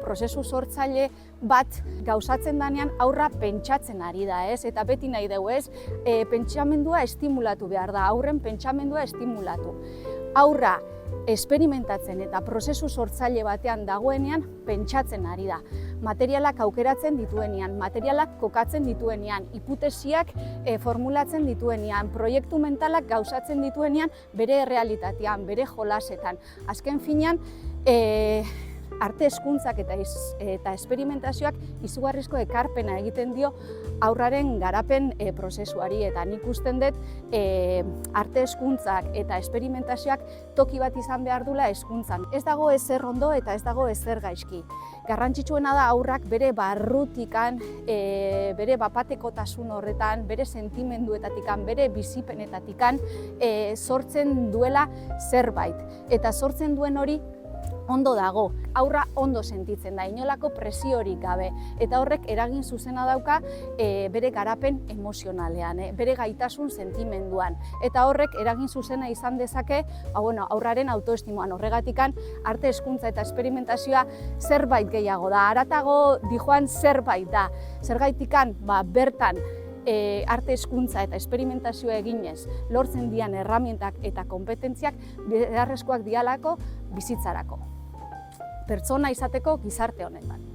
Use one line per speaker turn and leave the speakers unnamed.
prozesu sortzaile bat gauzatzen danean aurra pentsatzen ari da, ez? Eta beti nahi dugu, ez? Pentsamendua estimulatu behar da, aurren pentsamendua estimulatu. Aurra esperimentatzen eta prozesu sortzaile batean dagoenean pentsatzen ari da. Materialak aukeratzen dituenean, materialak kokatzen dituenean, hipotesiak formulatzen dituenean, proiektu mentalak gauzatzen dituenean bere errealitatean, bere jolasetan. Azken finean, arte hezkuntzak eta esperimentazioak izugarrizko ekarpena egiten dio aurraren garapen prozesuari, eta nik usten dut arte hezkuntzak eta esperimentazioak toki bat izan behar dula hezkuntzan. Ez dago ezer ondo eta ez dago ezer gaizki. Garrantzitsuena da aurrak bere barrutikan, bere bapatekotasun horretan, bere sentimenduetatikan, bere bizipenetatikan sortzen duela zerbait. Eta sortzen duen hori ondo dago, aurra ondo sentitzen da, inolako presiorik gabe, eta horrek eragin zuzena dauka bere garapen emozionalean, bere gaitasun sentimenduan, eta horrek eragin zuzena izan dezake aurraren autoestimuan. Horregatikan arte hezkuntza eta esperimentazioa zerbait gehiago da, haratago dijoan zerbait da, zergaitikan bertan arte hezkuntza eta esperimentazioa eginez lortzen dian erramintak eta konpetentziak beharrezkoak dialako bizitzarako, pertsona izateko gizarte honetan.